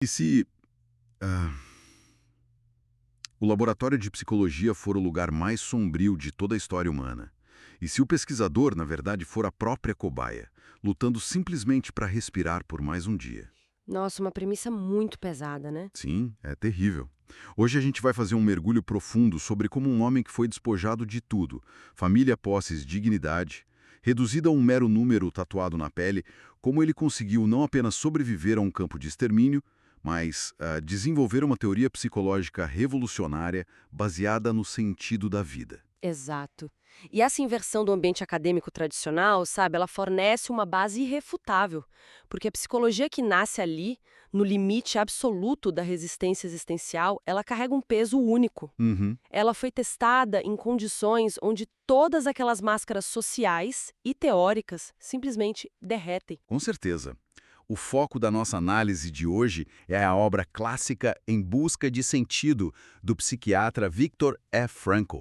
E se ah, o laboratório de psicologia for o lugar mais sombrio de toda a história humana? E se o pesquisador, na verdade, for a própria cobaia, lutando simplesmente para respirar por mais um dia? Nossa, uma premissa muito pesada, né? Sim, é terrível. Hoje a gente vai fazer um mergulho profundo sobre como um homem que foi despojado de tudo, família, posses, dignidade, reduzido a um mero número tatuado na pele, como ele conseguiu não apenas sobreviver a um campo de extermínio, mas desenvolver uma teoria psicológica revolucionária baseada no sentido da vida. Exato. E essa inversão do ambiente acadêmico tradicional, sabe, ela fornece uma base irrefutável, porque a psicologia que nasce ali, no limite absoluto da resistência existencial, ela carrega um peso único. Uhum. Ela foi testada em condições onde todas aquelas máscaras sociais e teóricas simplesmente derretem. Com certeza. O foco da nossa análise de hoje é a obra clássica Em Busca de Sentido, do psiquiatra Viktor F. Frankl.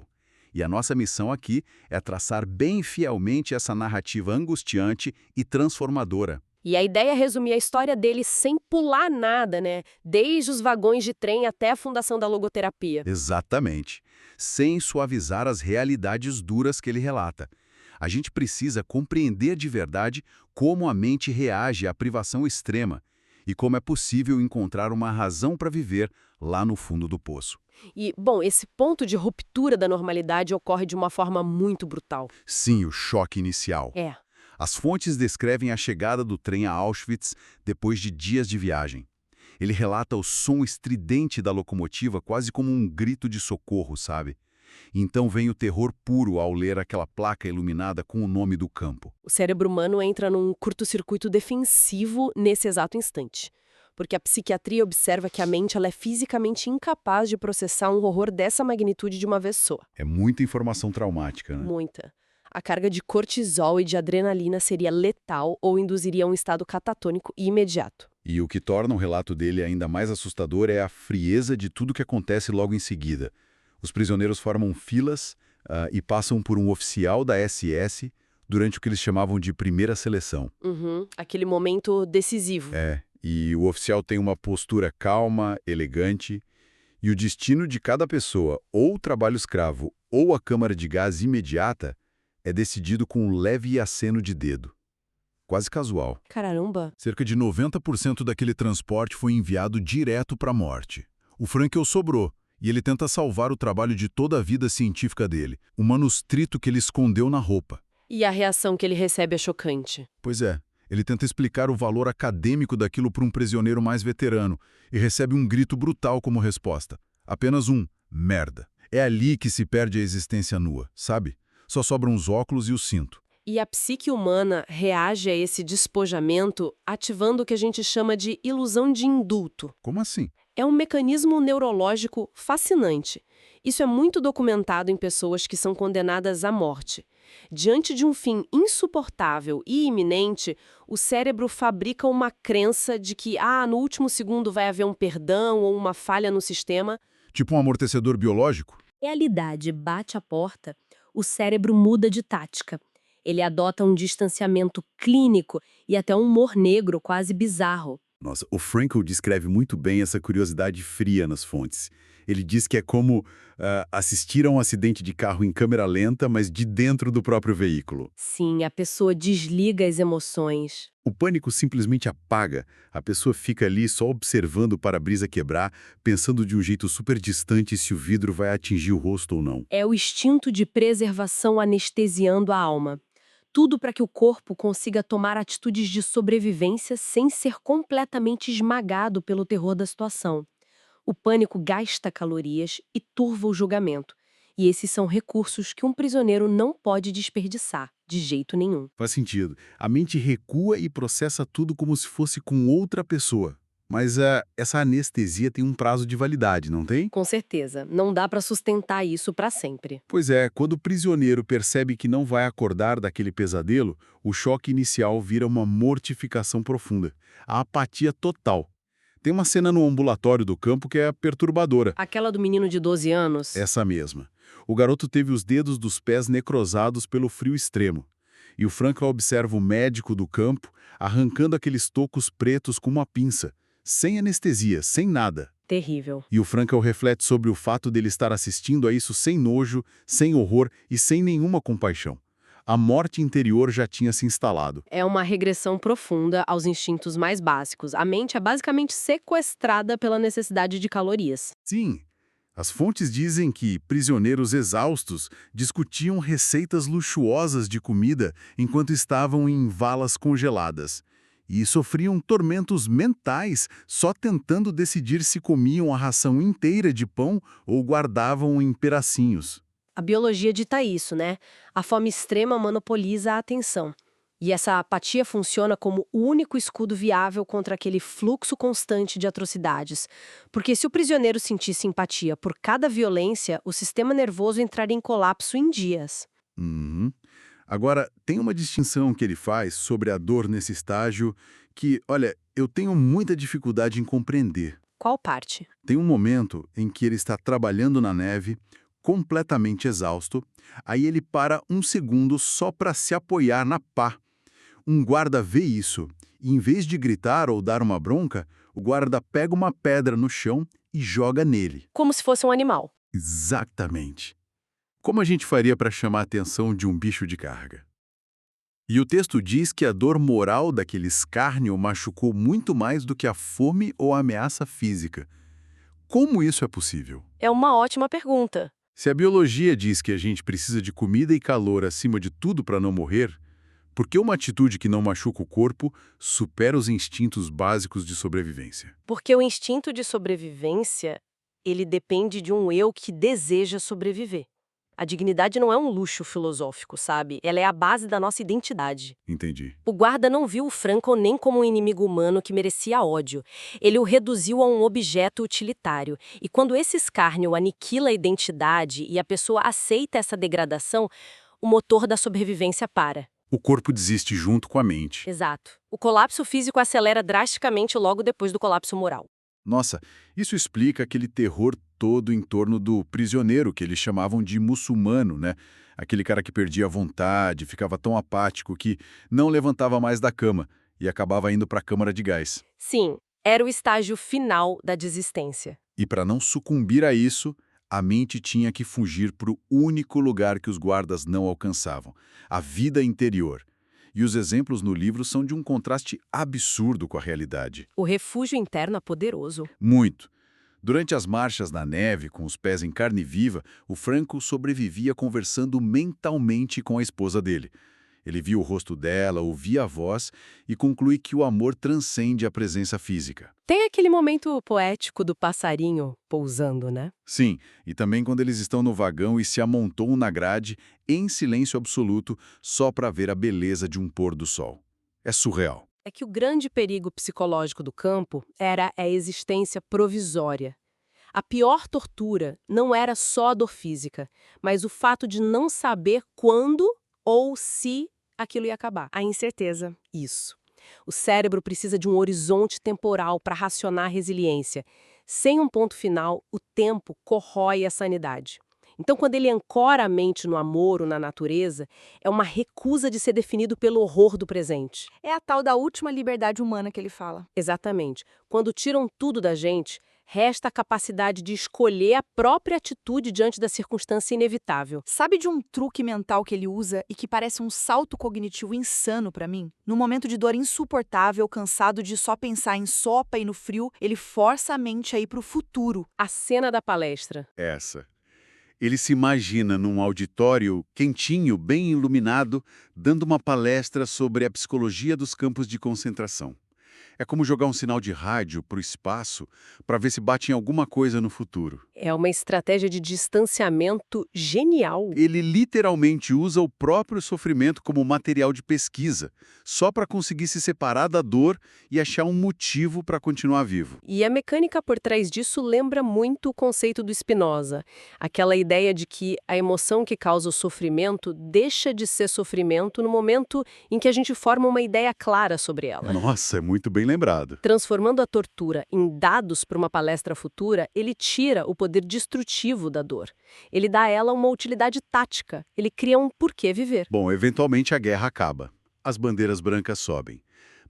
E a nossa missão aqui é traçar bem fielmente essa narrativa angustiante e transformadora. E a ideia é resumir a história dele sem pular nada, né? Desde os vagões de trem até a fundação da logoterapia. Exatamente. Sem suavizar as realidades duras que ele relata. A gente precisa compreender de verdade como a mente reage à privação extrema e como é possível encontrar uma razão para viver lá no fundo do poço. E, bom, esse ponto de ruptura da normalidade ocorre de uma forma muito brutal. Sim, o choque inicial. É. As fontes descrevem a chegada do trem a Auschwitz depois de dias de viagem. Ele relata o som estridente da locomotiva quase como um grito de socorro, sabe? Então vem o terror puro ao ler aquela placa iluminada com o nome do campo. O cérebro humano entra num curto-circuito defensivo nesse exato instante. Porque a psiquiatria observa que a mente ela é fisicamente incapaz de processar um horror dessa magnitude de uma vez só. É muita informação traumática, né? Muita. A carga de cortisol e de adrenalina seria letal ou induziria um estado catatônico imediato. E o que torna o relato dele ainda mais assustador é a frieza de tudo que acontece logo em seguida. Os prisioneiros formam filas e passam por um oficial da SS durante o que eles chamavam de primeira seleção. Uhum, aquele momento decisivo. E o oficial tem uma postura calma, elegante, e o destino de cada pessoa, ou o trabalho escravo, ou a câmara de gás imediata, é decidido com um leve aceno de dedo. Quase casual. Caramba. Cerca de 90% daquele transporte foi enviado direto para a morte. O Frankel sobrou, e ele tenta salvar o trabalho de toda a vida científica dele, o manuscrito que ele escondeu na roupa. E a reação que ele recebe é chocante. Pois é, ele tenta explicar o valor acadêmico daquilo para um prisioneiro mais veterano e recebe um grito brutal como resposta. Apenas um merda. É ali que se perde a existência nua, sabe? Só sobram os óculos e o cinto. E a psique humana reage a esse despojamento ativando o que a gente chama de ilusão de indulto. Como assim? É um mecanismo neurológico fascinante. Isso é muito documentado em pessoas que são condenadas à morte. Diante de um fim insuportável e iminente, o cérebro fabrica uma crença de que, no último segundo vai haver um perdão ou uma falha no sistema. Tipo um amortecedor biológico? Realidade bate a porta, o cérebro muda de tática. Ele adota um distanciamento clínico e até um humor negro quase bizarro. Nossa, o Frankl descreve muito bem essa curiosidade fria nas fontes. Ele diz que é como assistir a um acidente de carro em câmera lenta, mas de dentro do próprio veículo. Sim, a pessoa desliga as emoções. O pânico simplesmente apaga. A pessoa fica ali só observando o para-brisa quebrar, pensando de um jeito super distante se o vidro vai atingir o rosto ou não. É o instinto de preservação anestesiando a alma. Tudo para que o corpo consiga tomar atitudes de sobrevivência sem ser completamente esmagado pelo terror da situação. O pânico gasta calorias e turva o julgamento. E esses são recursos que um prisioneiro não pode desperdiçar, de jeito nenhum. Faz sentido. A mente recua e processa tudo como se fosse com outra pessoa. Mas essa anestesia tem um prazo de validade, não tem? Com certeza, não dá para sustentar isso para sempre. Pois é, quando o prisioneiro percebe que não vai acordar daquele pesadelo, o choque inicial vira uma mortificação profunda, a apatia total. Tem uma cena no ambulatório do campo que é perturbadora. Aquela do menino de 12 anos? Essa mesma. O garoto teve os dedos dos pés necrosados pelo frio extremo. E o Franklin observa o médico do campo arrancando aqueles tocos pretos com uma pinça, sem anestesia, sem nada. Terrível. E o Frankl reflete sobre o fato dele estar assistindo a isso sem nojo, sem horror e sem nenhuma compaixão. A morte interior já tinha se instalado. É uma regressão profunda aos instintos mais básicos. A mente é basicamente sequestrada pela necessidade de calorias. Sim, as fontes dizem que prisioneiros exaustos discutiam receitas luxuosas de comida enquanto estavam em valas congeladas. E sofriam tormentos mentais só tentando decidir se comiam a ração inteira de pão ou guardavam em pedacinhos. A biologia dita isso, né? A fome extrema monopoliza a atenção. E essa apatia funciona como o único escudo viável contra aquele fluxo constante de atrocidades. Porque se o prisioneiro sentisse empatia por cada violência, o sistema nervoso entraria em colapso em dias. Uhum. Agora, tem uma distinção que ele faz sobre a dor nesse estágio que, olha, eu tenho muita dificuldade em compreender. Qual parte? Tem um momento em que ele está trabalhando na neve, completamente exausto, aí ele para um segundo só para se apoiar na pá. Um guarda vê isso, e em vez de gritar ou dar uma bronca, o guarda pega uma pedra no chão e joga nele. Como se fosse um animal. Exatamente. Como a gente faria para chamar a atenção de um bicho de carga? E o texto diz que a dor moral daquele escárnio machucou muito mais do que a fome ou a ameaça física. Como isso é possível? É uma ótima pergunta. Se a biologia diz que a gente precisa de comida e calor acima de tudo para não morrer, por que uma atitude que não machuca o corpo supera os instintos básicos de sobrevivência? Porque o instinto de sobrevivência, ele depende de um eu que deseja sobreviver. A dignidade não é um luxo filosófico, sabe? Ela é a base da nossa identidade. Entendi. O guarda não viu o Frankl nem como um inimigo humano que merecia ódio. Ele o reduziu a um objeto utilitário. E quando esse escárnio aniquila a identidade e a pessoa aceita essa degradação, o motor da sobrevivência para. O corpo desiste junto com a mente. Exato. O colapso físico acelera drasticamente logo depois do colapso moral. Nossa, isso explica aquele terror todo em torno do prisioneiro, que eles chamavam de muçulmano, né? Aquele cara que perdia a vontade, ficava tão apático que não levantava mais da cama e acabava indo para a câmara de gás. Sim, era o estágio final da desistência. E para não sucumbir a isso, a mente tinha que fugir para o único lugar que os guardas não alcançavam, a vida interior. E os exemplos no livro são de um contraste absurdo com a realidade. O refúgio interno é poderoso. Muito. Durante as marchas na neve, com os pés em carne viva, o Frankl sobrevivia conversando mentalmente com a esposa dele. Ele via o rosto dela, ouvia a voz e conclui que o amor transcende a presença física. Tem aquele momento poético do passarinho pousando, né? Sim, e também quando eles estão no vagão e se amontoam na grade, em silêncio absoluto, só para ver a beleza de um pôr do sol. É surreal. É que o grande perigo psicológico do campo era a existência provisória. A pior tortura não era só a dor física, mas o fato de não saber quando ou se aquilo ia acabar. A incerteza. Isso. O cérebro precisa de um horizonte temporal para racionar a resiliência. Sem um ponto final, o tempo corrói a sanidade. Então, quando ele ancora a mente no amor ou na natureza, é uma recusa de ser definido pelo horror do presente. É a tal da última liberdade humana que ele fala. Exatamente. Quando tiram tudo da gente, resta a capacidade de escolher a própria atitude diante da circunstância inevitável. Sabe de um truque mental que ele usa e que parece um salto cognitivo insano pra mim? No momento de dor insuportável, cansado de só pensar em sopa e no frio, ele força a mente a ir pro futuro. A cena da palestra. Essa. Ele se imagina num auditório quentinho, bem iluminado, dando uma palestra sobre a psicologia dos campos de concentração. É como jogar um sinal de rádio para o espaço para ver se bate em alguma coisa no futuro. É uma estratégia de distanciamento genial. Ele literalmente usa o próprio sofrimento como material de pesquisa, só para conseguir se separar da dor e achar um motivo para continuar vivo. E a mecânica por trás disso lembra muito o conceito do Spinoza. Aquela ideia de que a emoção que causa o sofrimento deixa de ser sofrimento no momento em que a gente forma uma ideia clara sobre ela. Nossa, é muito bem lembrado. Transformando a tortura em dados para uma palestra futura, ele tira o poder destrutivo da dor. Ele dá a ela uma utilidade tática. Ele cria um porquê viver. Bom, eventualmente a guerra acaba. As bandeiras brancas sobem.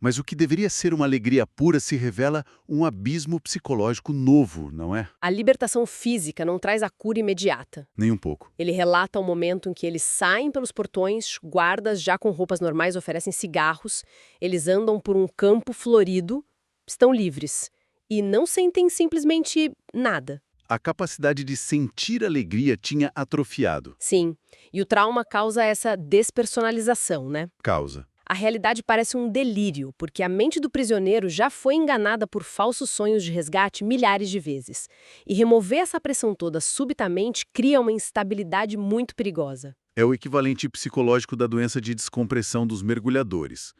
Mas o que deveria ser uma alegria pura se revela um abismo psicológico novo, não é? A libertação física não traz a cura imediata. Nem um pouco. Ele relata o momento em que eles saem pelos portões, guardas já com roupas normais oferecem cigarros, eles andam por um campo florido, estão livres e não sentem simplesmente nada. A capacidade de sentir alegria tinha atrofiado. Sim, e o trauma causa essa despersonalização, né? Causa. A realidade parece um delírio, porque a mente do prisioneiro já foi enganada por falsos sonhos de resgate milhares de vezes. E remover essa pressão toda subitamente cria uma instabilidade muito perigosa. É o equivalente psicológico da doença de descompressão dos mergulhadores,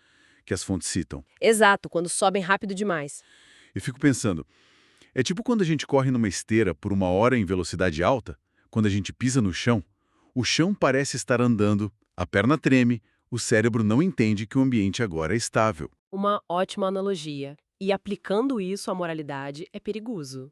que as fontes citam. Exato, quando sobem rápido demais. Eu fico pensando, é tipo quando a gente corre numa esteira por 1 hora em velocidade alta, quando a gente pisa no chão, o chão parece estar andando, a perna treme, o cérebro não entende que o ambiente agora é estável. Uma ótima analogia. E aplicando isso à moralidade é perigoso.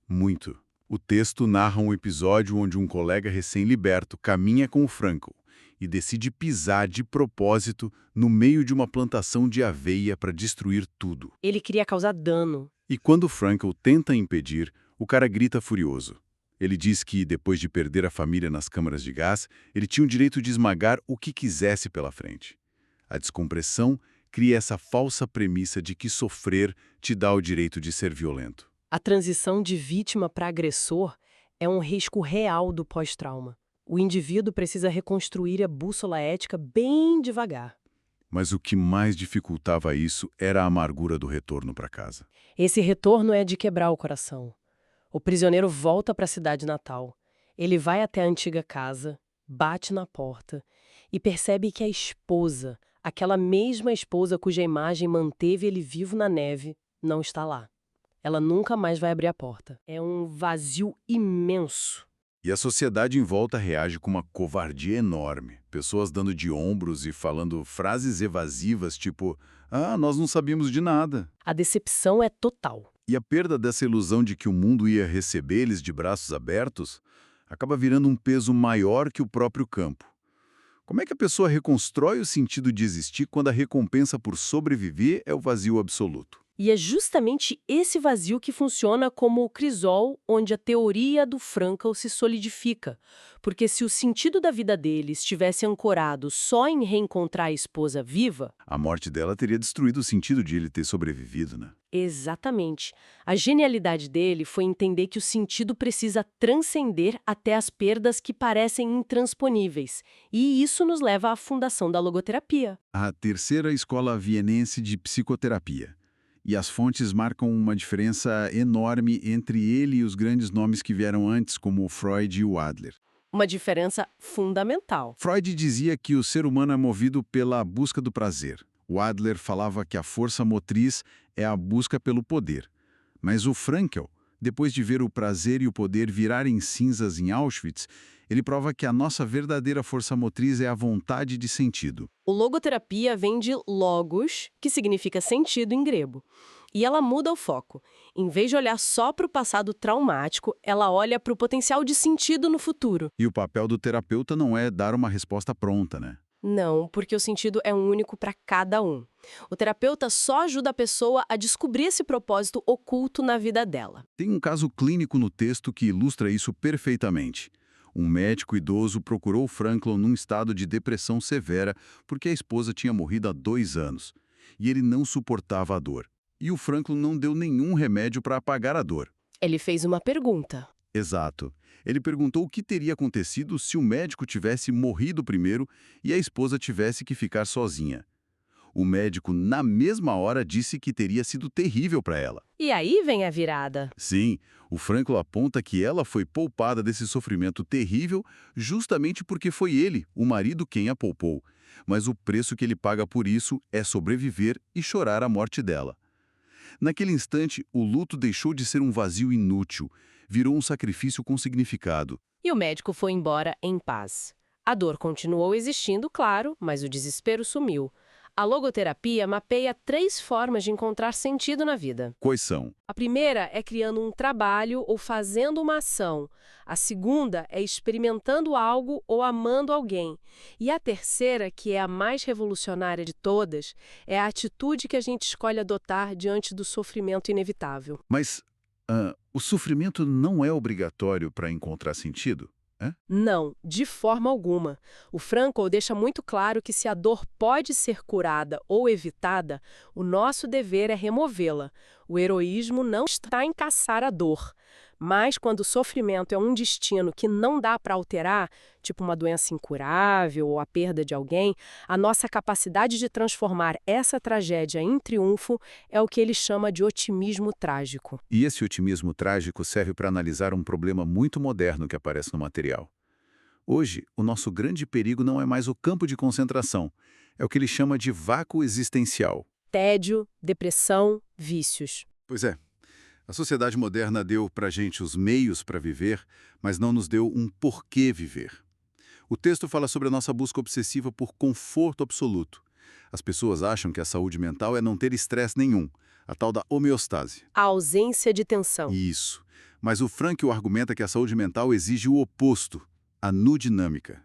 Muito. O texto narra um episódio onde um colega recém-liberto caminha com o Frankl e decide pisar de propósito no meio de uma plantação de aveia para destruir tudo. Ele queria causar dano. E quando o Frankl tenta impedir, o cara grita furioso. Ele diz que, depois de perder a família nas câmaras de gás, ele tinha o direito de esmagar o que quisesse pela frente. A descompressão cria essa falsa premissa de que sofrer te dá o direito de ser violento. A transição de vítima para agressor é um risco real do pós-trauma. O indivíduo precisa reconstruir a bússola ética bem devagar. Mas o que mais dificultava isso era a amargura do retorno para casa. Esse retorno é de quebrar o coração. O prisioneiro volta para a cidade natal. Ele vai até a antiga casa, bate na porta e percebe que a esposa, aquela mesma esposa cuja imagem manteve ele vivo na neve, não está lá. Ela nunca mais vai abrir a porta. É um vazio imenso. E a sociedade em volta reage com uma covardia enorme. Pessoas dando de ombros e falando frases evasivas tipo "Ah, nós não sabíamos de nada". A decepção é total. E a perda dessa ilusão de que o mundo ia receber eles de braços abertos acaba virando um peso maior que o próprio campo. Como é que a pessoa reconstrói o sentido de existir quando a recompensa por sobreviver é o vazio absoluto? E é justamente esse vazio que funciona como o crisol onde a teoria do Frankl se solidifica. Porque se o sentido da vida dele estivesse ancorado só em reencontrar a esposa viva... A morte dela teria destruído o sentido de ele ter sobrevivido, né? Exatamente. A genialidade dele foi entender que o sentido precisa transcender até as perdas que parecem intransponíveis. E isso nos leva à fundação da logoterapia. A terceira escola vienense de psicoterapia. E as fontes marcam uma diferença enorme entre ele e os grandes nomes que vieram antes, como o Freud e o Adler. Uma diferença fundamental. Freud dizia que o ser humano é movido pela busca do prazer. O Adler falava que a força motriz é a busca pelo poder. Mas o Frankl, depois de ver o prazer e o poder virarem cinzas em Auschwitz, ele prova que a nossa verdadeira força motriz é a vontade de sentido. O logoterapia vem de logos, que significa sentido em grego. E ela muda o foco. Em vez de olhar só para o passado traumático, ela olha para o potencial de sentido no futuro. E o papel do terapeuta não é dar uma resposta pronta, né? Não, porque o sentido é único para cada um. O terapeuta só ajuda a pessoa a descobrir esse propósito oculto na vida dela. Tem um caso clínico no texto que ilustra isso perfeitamente. Um médico idoso procurou o Frankl num estado de depressão severa porque a esposa tinha morrido há 2 anos. E ele não suportava a dor. E o Frankl não deu nenhum remédio para apagar a dor. Ele fez uma pergunta. Exato. Ele perguntou o que teria acontecido se o médico tivesse morrido primeiro e a esposa tivesse que ficar sozinha. O médico, na mesma hora, disse que teria sido terrível para ela. E aí vem a virada. Sim, o Frankl aponta que ela foi poupada desse sofrimento terrível justamente porque foi ele, o marido, quem a poupou. Mas o preço que ele paga por isso é sobreviver e chorar a morte dela. Naquele instante, o luto deixou de ser um vazio inútil, virou um sacrifício com significado. E o médico foi embora em paz. A dor continuou existindo, claro, mas o desespero sumiu. A logoterapia mapeia 3 formas de encontrar sentido na vida. Quais são? A primeira é criando um trabalho ou fazendo uma ação. A segunda é experimentando algo ou amando alguém. E a terceira, que é a mais revolucionária de todas, é a atitude que a gente escolhe adotar diante do sofrimento inevitável. Mas o sofrimento não é obrigatório para encontrar sentido? Não, de forma alguma. O Frankl deixa muito claro que se a dor pode ser curada ou evitada, o nosso dever é removê-la. O heroísmo não está em caçar a dor. Mas quando o sofrimento é um destino que não dá para alterar, tipo uma doença incurável ou a perda de alguém, a nossa capacidade de transformar essa tragédia em triunfo é o que ele chama de otimismo trágico. E esse otimismo trágico serve para analisar um problema muito moderno que aparece no material. Hoje, o nosso grande perigo não é mais o campo de concentração, é o que ele chama de vácuo existencial. Tédio, depressão, vícios. Pois é, a sociedade moderna deu para a gente os meios para viver, mas não nos deu um porquê viver. O texto fala sobre a nossa busca obsessiva por conforto absoluto. As pessoas acham que a saúde mental é não ter estresse nenhum, a tal da homeostase. A ausência de tensão. Isso. Mas o Frankl argumenta que a saúde mental exige o oposto, a nudinâmica,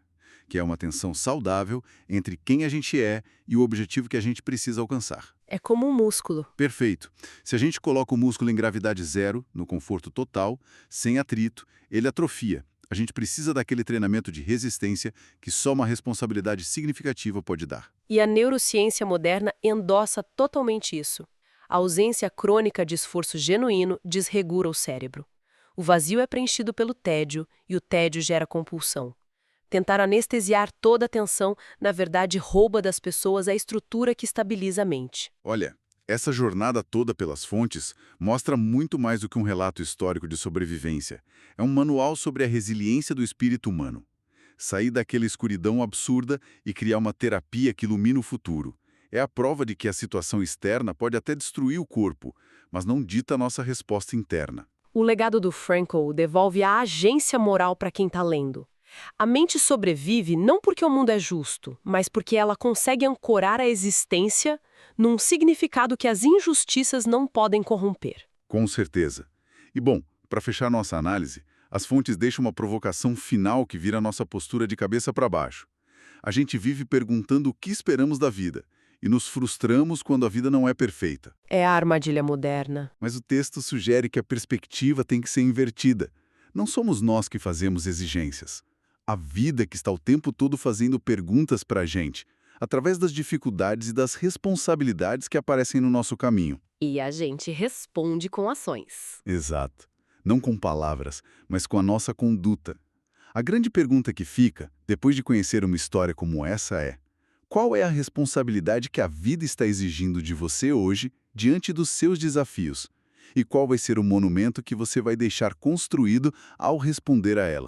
que é uma tensão saudável entre quem a gente é e o objetivo que a gente precisa alcançar. É como um músculo. Perfeito. Se a gente coloca o músculo em gravidade zero, no conforto total, sem atrito, ele atrofia. A gente precisa daquele treinamento de resistência que só uma responsabilidade significativa pode dar. E a neurociência moderna endossa totalmente isso. A ausência crônica de esforço genuíno desregula o cérebro. O vazio é preenchido pelo tédio e o tédio gera compulsão. Tentar anestesiar toda a tensão, na verdade, rouba das pessoas a estrutura que estabiliza a mente. Olha, essa jornada toda pelas fontes mostra muito mais do que um relato histórico de sobrevivência. É um manual sobre a resiliência do espírito humano. Sair daquela escuridão absurda e criar uma terapia que ilumina o futuro. É a prova de que a situação externa pode até destruir o corpo, mas não dita a nossa resposta interna. O legado do Frankl devolve a agência moral para quem está lendo. A mente sobrevive não porque o mundo é justo, mas porque ela consegue ancorar a existência num significado que as injustiças não podem corromper. Com certeza. E bom, para fechar nossa análise, as fontes deixam uma provocação final que vira nossa postura de cabeça para baixo. A gente vive perguntando o que esperamos da vida e nos frustramos quando a vida não é perfeita. É a armadilha moderna. Mas o texto sugere que a perspectiva tem que ser invertida. Não somos nós que fazemos exigências. A vida que está o tempo todo fazendo perguntas para a gente, através das dificuldades e das responsabilidades que aparecem no nosso caminho. E a gente responde com ações. Exato. Não com palavras, mas com a nossa conduta. A grande pergunta que fica, depois de conhecer uma história como essa é: qual é a responsabilidade que a vida está exigindo de você hoje diante dos seus desafios? E qual vai ser o monumento que você vai deixar construído ao responder a ela?